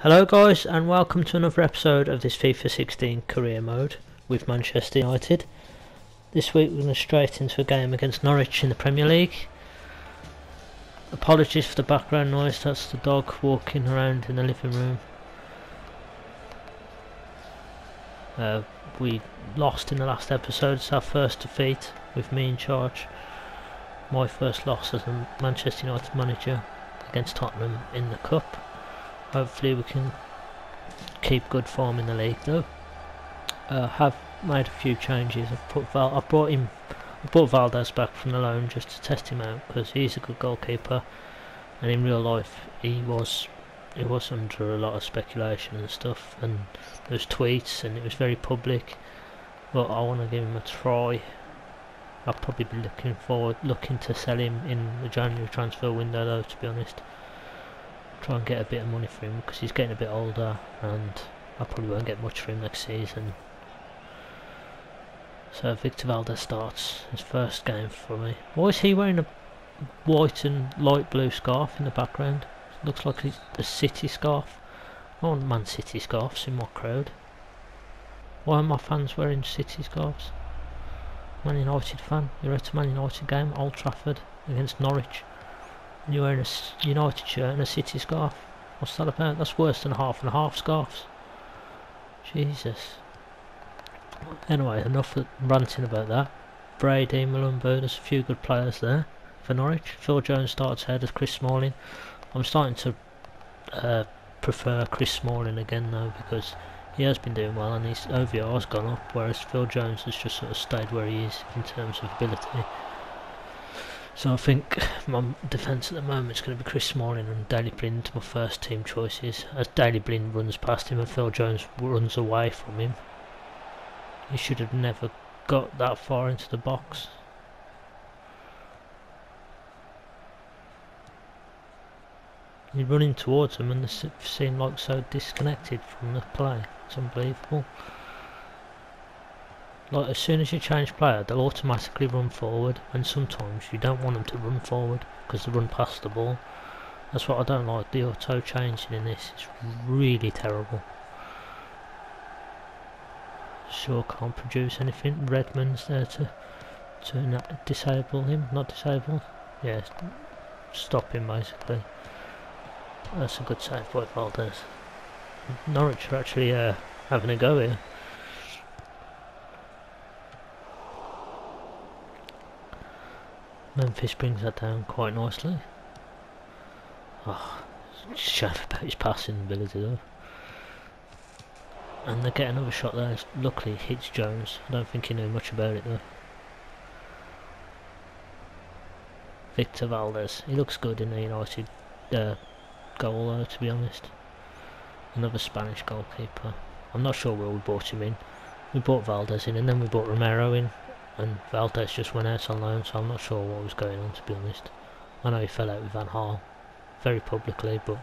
Hello guys, and welcome to another episode of this FIFA 16 career mode with Manchester United. This week we're going straight into a game against Norwich in the Premier League. Apologies for the background noise, that's the dog walking around in the living room. We lost in the last episode. It's our first defeat with me in charge. My first loss as a Manchester United manager against Tottenham in the Cup. Hopefully we can keep good form in the league though. Have made a few changes. I brought Valdez back from the loan just to test him out because he's a good goalkeeper, and in real life he was under a lot of speculation and stuff, and there's tweets and it was very public. But I want to give him a try. I'll probably be looking to sell him in the January transfer window though, to be honest. Try and get a bit of money for him because he's getting a bit older and I probably won't get much for him next season. So Victor Valdez starts his first game for me. Why is he wearing a white and light blue scarf in the background? It looks like it's a City scarf. I want Man City scarves in my crowd. Why are my fans wearing City scarves? Man United fan. You're at a Man United game, Old Trafford against Norwich, and you're wearing a United shirt and a City scarf. What's that about? That's worse than half and half scarves. Jesus. Anyway, enough ranting about that. Brady, Malumbu, there's a few good players there for Norwich. Phil Jones starts ahead of Chris Smalling. I'm starting to prefer Chris Smalling again though, because he has been doing well and his OVR has gone up, whereas Phil Jones has just sort of stayed where he is in terms of ability. So I think my defence at the moment is going to be Chris Smalling and Daley Blind, my first team choices, as Daley Blind runs past him and Phil Jones runs away from him. He should have never got that far into the box. You're running towards them and they seem like so disconnected from the play. It's unbelievable. Like, as soon as you change player, they'll automatically run forward, and sometimes you don't want them to run forward because they run past the ball. That's what I don't like, the auto changing in this. It's really terrible. Sure can't produce anything. Redmond's there to disable him, not disable. Yeah, stop him basically. That's a good save by Valdez. Norwich are actually having a go here. Memphis brings that down quite nicely. Oh, shame about his passing ability though. And they get another shot there. Luckily it hits Jones. I don't think he knew much about it though. Victor Valdez. He looks good in the United goal though, to be honest. Another Spanish goalkeeper. I'm not sure where we brought him in. We brought Valdez in and then we brought Romero in, and Valdez just went out on loan, so I'm not sure what was going on, to be honest. I know he fell out with Van Gaal very publicly, but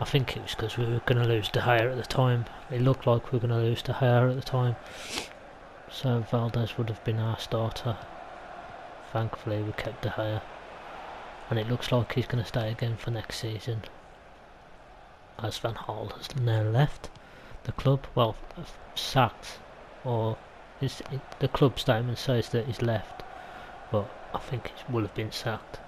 I think it was because we were going to lose De Gea at the time. It looked like we were going to lose De Gea at the time, so Valdez would have been our starter. Thankfully we kept De Gea, and it looks like he's going to stay again for next season, as Van Gaal has now left the club. Well, sacked, or the club statement says that he's left, but I think he will have been sacked.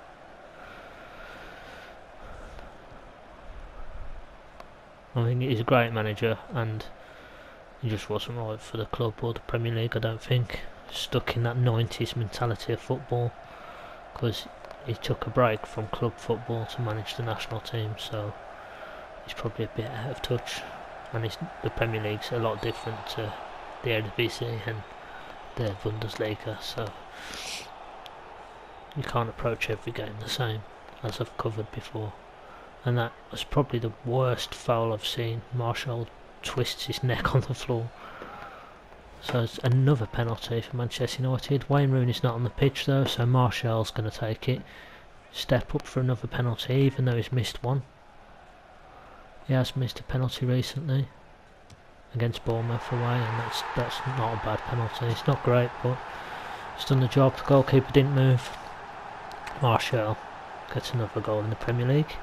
I think he's a great manager and he just wasn't right for the club or the Premier League, I don't think. Stuck in that 90s mentality of football, because he took a break from club football to manage the national team, so he's probably a bit out of touch, and the Premier League's a lot different to the Eredivisie and the Bundesliga, so you can't approach every game the same, as I've covered before. And that was probably the worst foul I've seen. Martial twists his neck on the floor. So it's another penalty for Manchester United. Wayne Rooney's not on the pitch though, so Martial's going to take it. Step up for another penalty, even though he's missed one. He has missed a penalty recently against Bournemouth away, and that's not a bad penalty. It's not great, but it's done the job. The goalkeeper didn't move. Martial gets another goal in the Premier League.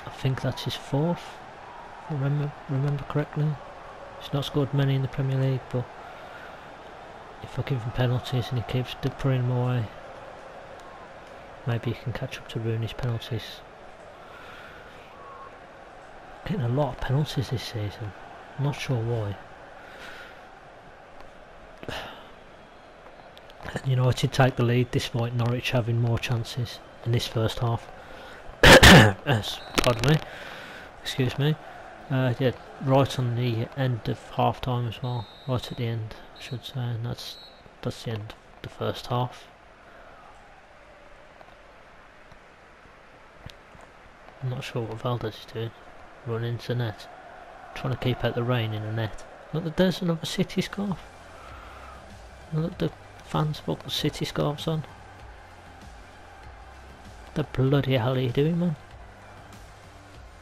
I think that's his fourth, if I remember correctly. He's not scored many in the Premier League, but if I give him penalties and he keeps putting them away, maybe he can catch up to Rooney's penalties. Getting a lot of penalties this season, I'm not sure why. And United take the lead despite Norwich having more chances in this first half. Pardon me, excuse me. Yeah, right on the end of half time as well, right at the end I should say, and that's the end of the first half. I'm not sure what Valdez is doing, running into the net, trying to keep out the rain in the net. Look, there's another City scarf. Look, the fans have got City scarves on. The bloody hell are you doing, man?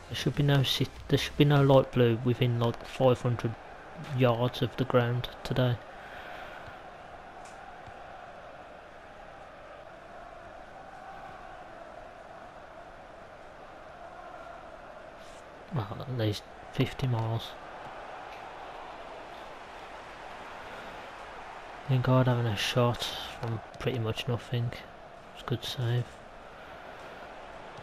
There should be no light blue within like 500 yards of the ground today. Well, at least 50 miles. Lingard having a shot from pretty much nothing. It's a good save.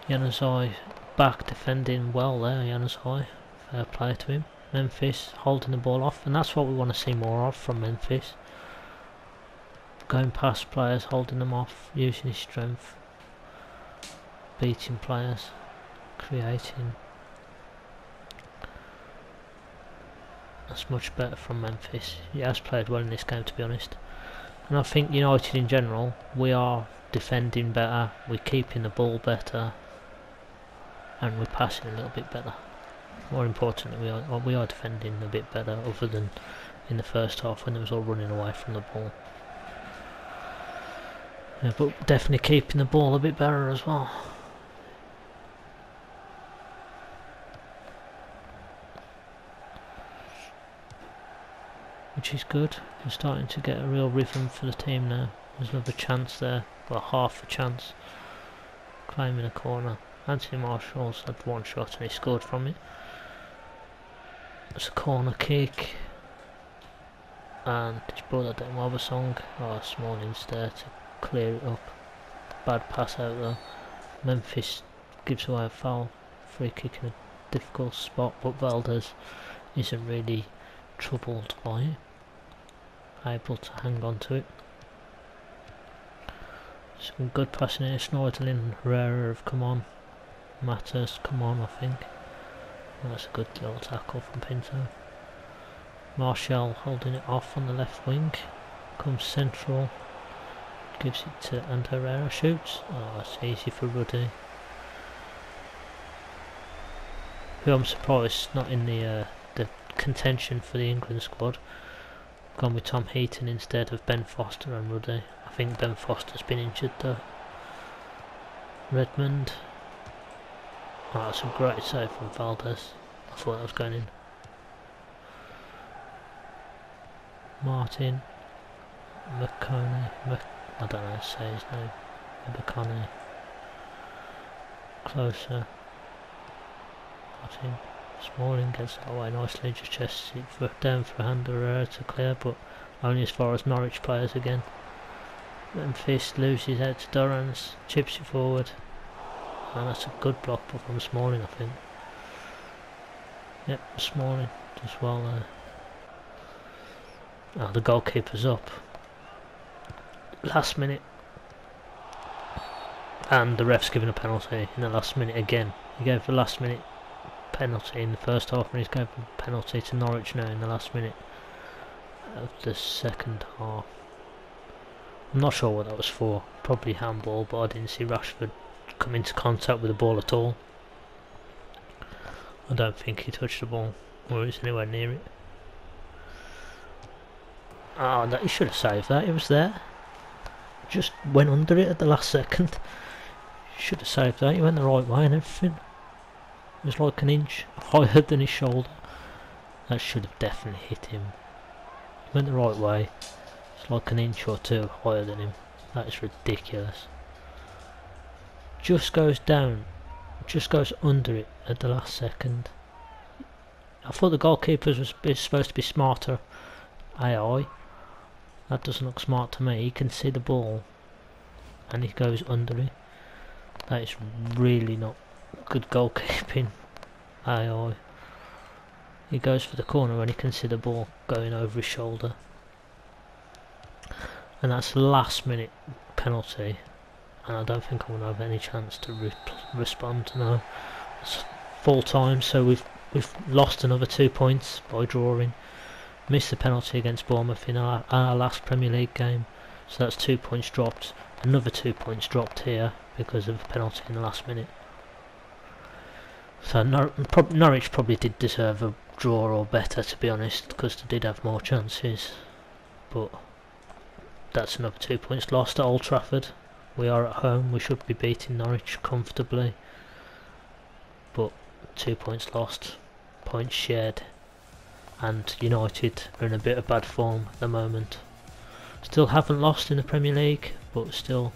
Januzaj back defending well there, Januzaj. Fair play to him. Memphis holding the ball off, and that's what we want to see more of from Memphis. Going past players, holding them off, using his strength. Beating players. Creating. That's much better from Memphis. He has played well in this game, to be honest. And I think United in general, we are defending better, we're keeping the ball better, and we're passing a little bit better. More importantly, we are defending a bit better, other than in the first half when it was all running away from the ball. Yeah, but definitely keeping the ball a bit better as well. Which is good. We're starting to get a real rhythm for the team now. There's another chance there, well, half a chance. Claiming a corner. Anthony Marshall's had one shot and he scored from it. It's a corner kick. And he's brought that down with a song. Oh, Smalling's there to clear it up. Bad pass out though. Memphis gives away a foul. Free kick in a difficult spot, but Valdez isn't really troubled by it. Able to hang on to it. Some good passing here. Snortling and Herrera have come on. Matters come on, I think. That's a good little tackle from Pinto. Martial holding it off on the left wing. Comes central. Gives it to and Herrera shoots. Oh, it's easy for Ruddy. Who I'm surprised not in the contention for the England squad. Gone with Tom Heaton instead of Ben Foster and Ruddy. I think Ben Foster's been injured though. Redmond. Oh, that's a great save from Valdez. I thought that was going in. Martin. McConey. I don't know how to say his name. McConey. Closer. Martin. Smalling gets that away nicely, just chests it down for Herrera to clear, but only as far as Norwich players again. Memphis loses out to Durrance, chips it forward, and that's a good block from Smalling, I think. Yep, Smalling does well there. Oh, the goalkeeper's up. Last minute. And the ref's given a penalty in the last minute again. He gave the last minute penalty in the first half, and he's going for a penalty to Norwich now in the last minute of the second half. I'm not sure what that was for. Probably handball, but I didn't see Rashford come into contact with the ball at all. I don't think he touched the ball or was anywhere near it. Oh, he should have saved that. It was there. Just went under it at the last second. Should have saved that. He went the right way and everything. It was like an inch higher than his shoulder. That should have definitely hit him. He went the right way. It's like an inch or two higher than him. That is ridiculous. Just goes down just goes under it at the last second. I thought the goalkeeper was supposed to be smarter AI. That doesn't look smart to me. He can see the ball and he goes under it. That is really not good goalkeeping AI. He goes for the corner when he can see the ball going over his shoulder. And that's the last minute penalty. And I don't think I'm going to have any chance to respond now. It's full time, so we've lost another 2 points by drawing. Missed the penalty against Bournemouth in our last Premier League game, so that's 2 points dropped. Another 2 points dropped here because of a penalty in the last minute. So Norwich probably did deserve a draw or better, to be honest, because they did have more chances. But that's another 2 points lost at Old Trafford. We are at home, we should be beating Norwich comfortably. But 2 points lost, points shared. And United are in a bit of bad form at the moment. Still haven't lost in the Premier League, but still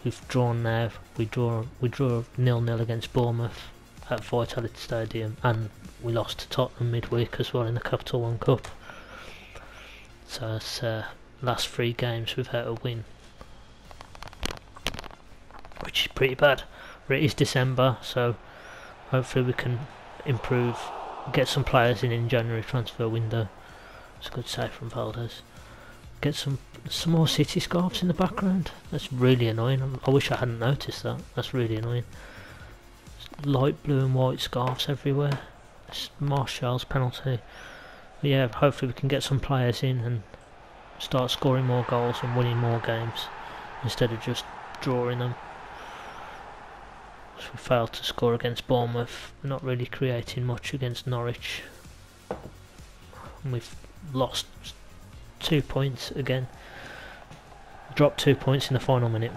we've drawn now. We draw 0-0 against Bournemouth at Vitality Stadium, and we lost to Tottenham midweek as well in the Capital One Cup. So it's last 3 games we've had a win, which is pretty bad. But it is December, so hopefully we can improve, get some players in January transfer window. It's a good save from Valdez. Get some more City scarves in the background. That's really annoying. I wish I hadn't noticed that. That's really annoying. It's light blue and white scarves everywhere. It's Martial's penalty. But yeah, hopefully we can get some players in and start scoring more goals and winning more games instead of just drawing them. So we failed to score against Bournemouth. We're not really creating much against Norwich. And we've lost 2 points again. Dropped 2 points in the final minute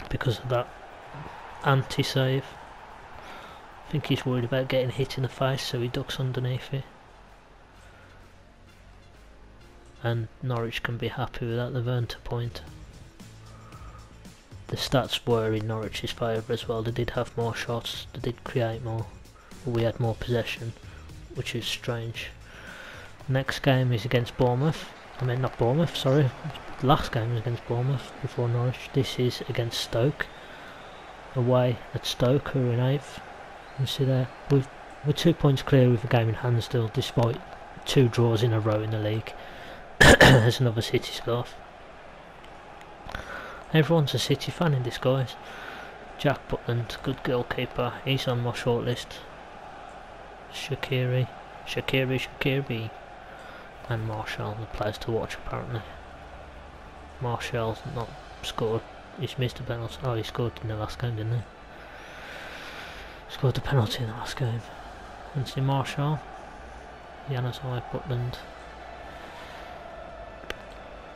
because of that anti-save. I think he's worried about getting hit in the face, so he ducks underneath it. And Norwich can be happy with that. They've earned a point. The stats were in Norwich's favour as well. They did have more shots, they did create more, but we had more possession, which is strange. Next game is against Bournemouth. Not Bournemouth, sorry. Last game was against Bournemouth before Norwich. This is against Stoke. Away at Stoke, who are in 8th. You see there, we're 2 points clear with the game in hand still, despite 2 draws in a row in the league. There's another City scarf. Everyone's a City fan in disguise. Jack Butland, good goalkeeper, he's on my shortlist. Shaqiri, and Martial, the players to watch apparently. Martial's not scored, he's missed a penalty. Oh, he scored in the last game, didn't he? Scored the penalty in the last game. Anthony Martial, Januzaj, Butland.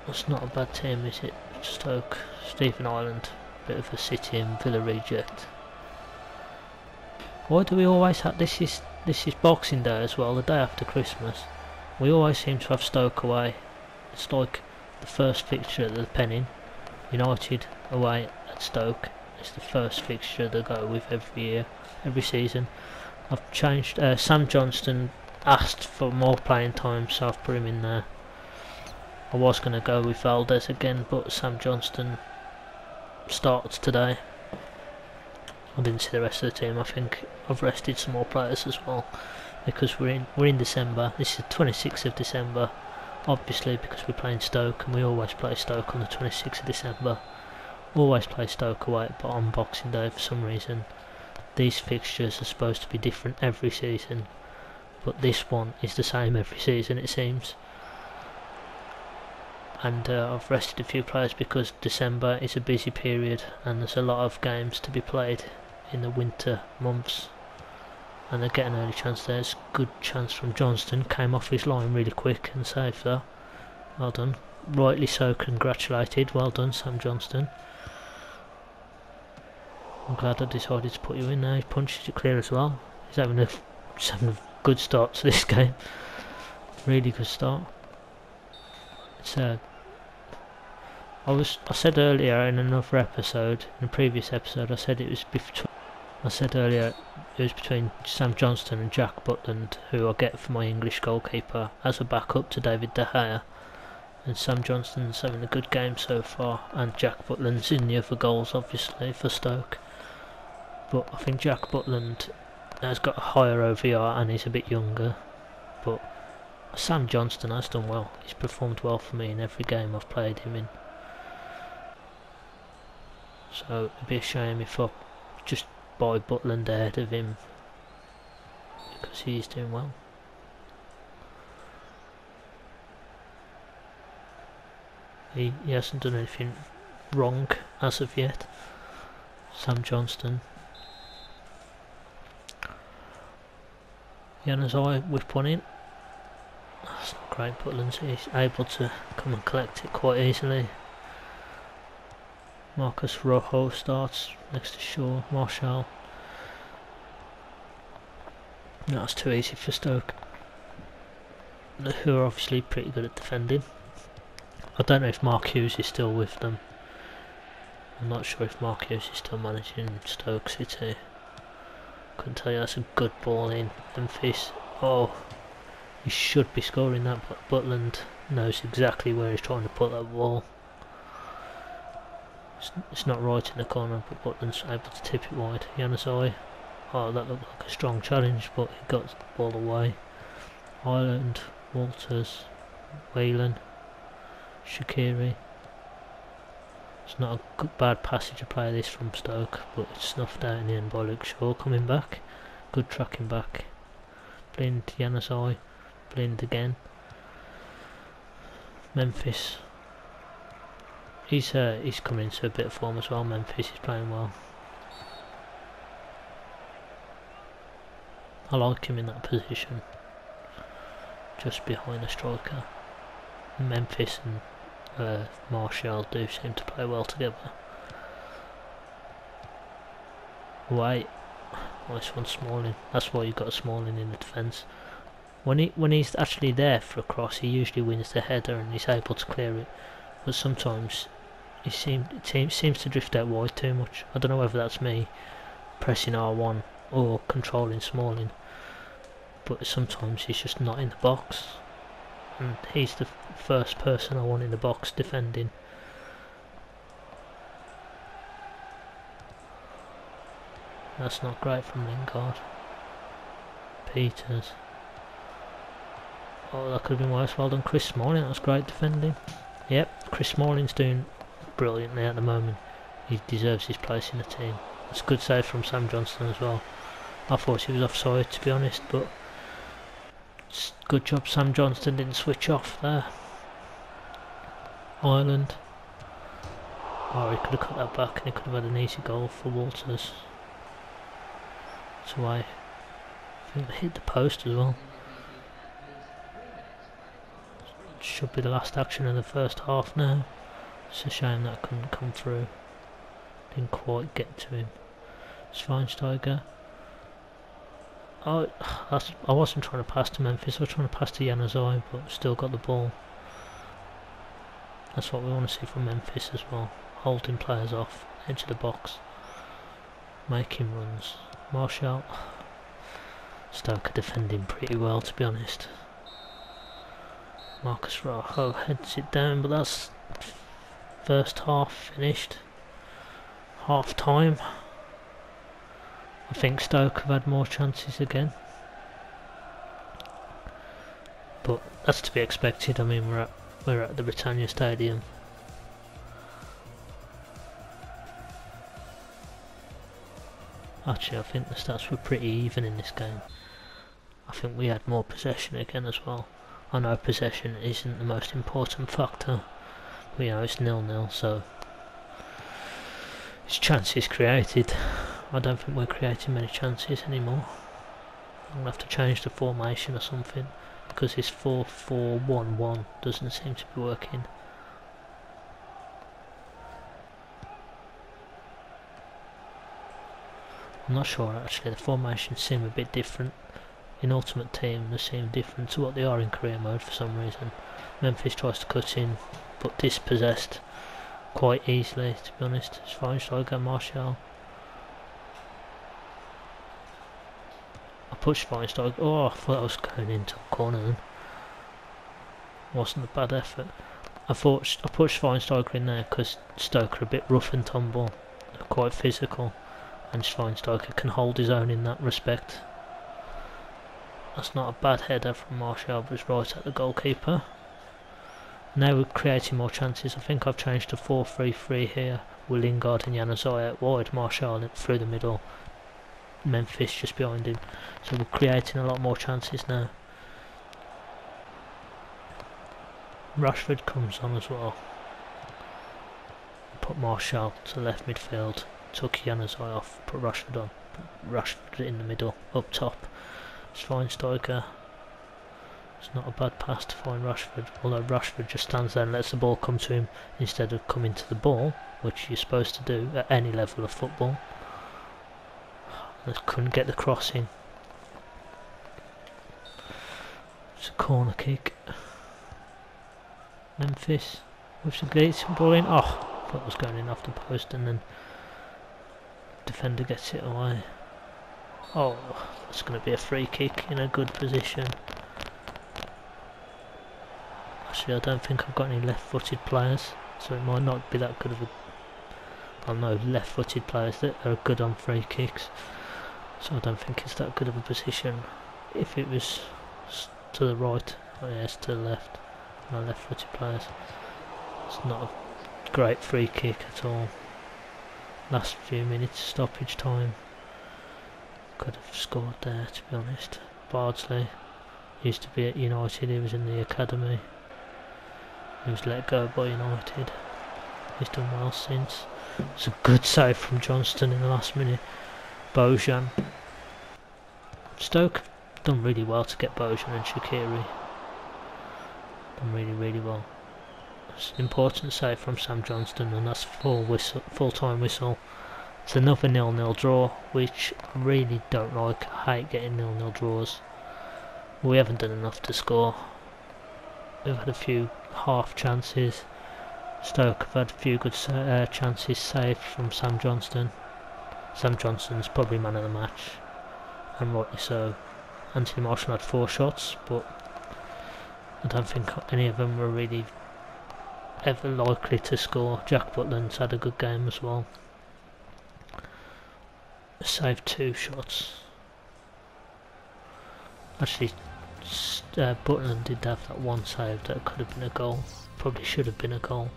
That's not a bad team, is it? Stoke, Stephen Ireland, bit of a City and Villa reject. Why do we always have this is Boxing Day as well, the day after Christmas. We always seem to have Stoke away. It's like the first fixture at the Penning. United away at Stoke. It's the first fixture they go with every year, every season. I've changed. Sam Johnston asked for more playing time, so I've put him in there. I was going to go with Valdez again, but Sam Johnston starts today. I didn't see the rest of the team. I think I've rested some more players as well, because we're in December. This is the 26th of December, obviously, because we're playing Stoke, and we always play Stoke on the 26th of December. Always play Stoke away, but on Boxing Day for some reason. These fixtures are supposed to be different every season, but this one is the same every season, it seems. And I've rested a few players because December is a busy period and there's a lot of games to be played in the winter months, and they get an early chance. There's a good chance from Johnston, came off his line really quick and saved that. Well done, rightly so congratulated, well done Sam Johnston. I'm glad I decided to put you in there. He punches it clear as well. He's having a good start to this game, really good start. It's I said earlier in another episode, in a previous episode, I said it was I said earlier it was between Sam Johnston and Jack Butland, who I get for my English goalkeeper as a backup to David De Gea. And Sam Johnston's having a good game so far, and Jack Butland's in the other goals obviously for Stoke. But I think Jack Butland has got a higher OVR and he's a bit younger. But Sam Johnston has done well. He's performed well for me in every game I've played him in. So it'd be a shame if I just buy Butland ahead of him, because he's doing well. He hasn't done anything wrong as of yet. Sam Johnston. Januzaj whip one in. That's not great. Butland's he's able to come and collect it quite easily. Marcus Rojo starts next to Shaw. Martial. That's too easy for Stoke, who are obviously pretty good at defending. I don't know if Mark Hughes is still with them. I'm not sure if Mark Hughes is still managing Stoke City. Couldn't tell you. That's a good ball in. Memphis. Oh, he should be scoring that, but Butland knows exactly where he's trying to put that ball. It's not right in the corner, but Butland's able to tip it wide. Januzaj. Oh, that looked like a strong challenge, but he got the ball away. Ireland, Walters, Whelan, Shaqiri. It's not a good, bad passage of play this from Stoke, but it's snuffed out in the end by Luke Shaw coming back. Good tracking back. Blind, Januzaj, Blind again. Memphis. He's coming into a bit of form as well. Memphis is playing well. I like him in that position, just behind the striker. Memphis and Martial do seem to play well together. Wait, nice one, Smalling. That's why you've got a Smalling in the defence. When he's actually there for a cross, he usually wins the header and he's able to clear it. But sometimes he seems to drift out wide too much. I don't know whether that's me pressing R1 or controlling Smalling, but sometimes he's just not in the box, and he's the first person I want in the box defending. That's not great from Lingard. Peters. Oh, that could have been worse. Well done, Chris Smalling. That was great defending. Yep, Chris Smalling's doing brilliantly at the moment. He deserves his place in the team. That's a good save from Sam Johnston as well. I thought he was offside, to be honest, but good job Sam Johnston didn't switch off there. Ireland. Oh, he could have cut that back and he could have had an easy goal for Walters. It's away. I think they hit the post as well. Should be the last action of the first half now. It's a shame that couldn't come through. Didn't quite get to him. Schweinsteiger. Oh, I wasn't trying to pass to Memphis, I was trying to pass to Januzaj, but still got the ball. That's what we want to see from Memphis as well. Holding players off, edge of the box. Making runs. Martial. Stoke are defending pretty well, to be honest. Marcus Rojo heads it down, but that's first half finished. Half time. I think Stoke have had more chances again, but that's to be expected. I mean, we're at the Britannia Stadium. Actually, I think the stats were pretty even in this game. I think we had more possession again as well. I know possession isn't the most important factor, but you know, it's 0-0, so it's chances created. I don't think we're creating many chances anymore. I'm going to have to change the formation or something, because this 4-4-1-1 doesn't seem to be working. I'm not sure actually, the formations seem a bit different. In Ultimate Team they seem different to what they are in career mode for some reason. Memphis tries to cut in, but dispossessed quite easily, to be honest. It's fine, so I go Martial. pushed Schweinsteiger. Oh, I thought I was going into a corner then. Wasn't a bad effort. I put Schweinsteiger in there because Stoke are a bit rough and tumble. They're quite physical. And Schweinsteiger can hold his own in that respect. That's not a bad header from Martial, but it's right at the goalkeeper. Now we're creating more chances. I think I've changed to 4-3-3 here. With Lingard and Januzaj out wide, Martial through the middle, Memphis just behind him. So we're creating a lot more chances now. Rashford comes on as well. Put Martial to left midfield. Took Januzaj off. Put Rashford on. Put Rashford in the middle, up top. Schweinsteiger. It's not a bad pass to find Rashford, although Rashford just stands there and lets the ball come to him instead of coming to the ball, which you're supposed to do at any level of football. Just couldn't get the crossing. It's a corner kick. Memphis with some decent ball in. Oh, I thought it was going in off the post, and then defender gets it away. Oh, that's going to be a free kick in a good position. Actually, I don't think I've got any left-footed players, so it might not be that good of a... I know left-footed players that are good on free kicks, so I don't think it's that good of a position. If it was to the right, oh yeah, it's to the left. No left-footed players. It's not a great free kick at all. Last few minutes stoppage time. Could have scored there, to be honest. Bardsley used to be at United. He was in the academy. He was let go by United. He's done well since. It's a good save from Johnston in the last minute. Bojan. Stoke done really well to get Bojan and Shaqiri. Done really well. It's an important save from Sam Johnston, and that's full-time whistle. It's another 0-0 draw, which I really don't like. I hate getting 0-0 draws. We haven't done enough to score. We've had a few half chances. Stoke have had a few good chances saved from Sam Johnston. Sam Johnston's probably man of the match, and rightly so. Anthony Martial had 4 shots, but I don't think any of them were really ever likely to score. Jack Butland's had a good game as well. Saved 2 shots. Actually, Butland did have that one save that could have been a goal. Probably should have been a goal.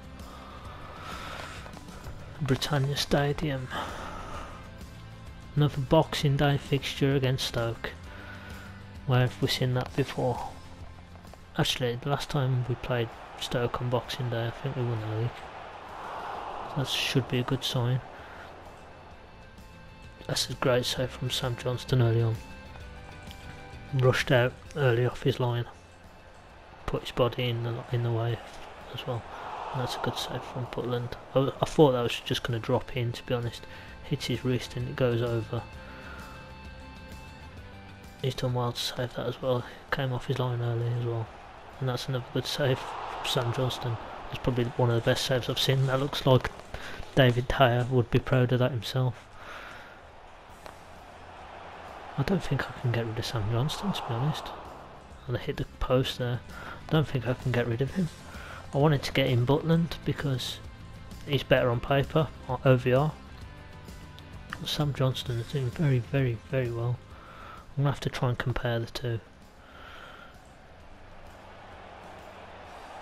Britannia Stadium. Another Boxing Day fixture against Stoke. Where have we seen that before? Actually, the last time we played Stoke on Boxing Day, I think we won the league. That should be a good sign. That's a great save from Sam Johnston early on. Rushed out early off his line. Put his body in the way as well. And that's a good save from Butland. I thought that was just going to drop in, to be honest. Hits his wrist and it goes over. He's done well to save that as well. Came off his line early as well. And that's another good save from Sam Johnston. It's probably one of the best saves I've seen. That looks like David Dyer would be proud of that himself. I don't think I can get rid of Sam Johnston, to be honest. And I hit the post there. I don't think I can get rid of him. I wanted to get in Butland because he's better on paper, on OVR. Sam Johnston is doing very well. I'm going to have to try and compare the two.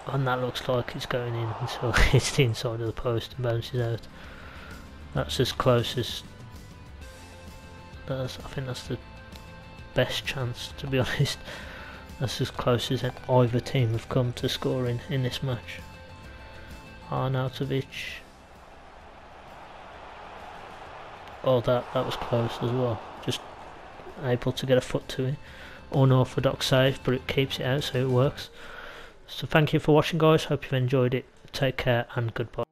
And that looks like it's going in until it's the inside of the post and bounces out. That's as close as... I think that's the best chance, to be honest. That's as close as either team have come to scoring in this match. Arnautovic. Oh, that was close as well. Just able to get a foot to it. Unorthodox save, but it keeps it out, so it works. So thank you for watching, guys. Hope you've enjoyed it. Take care and goodbye.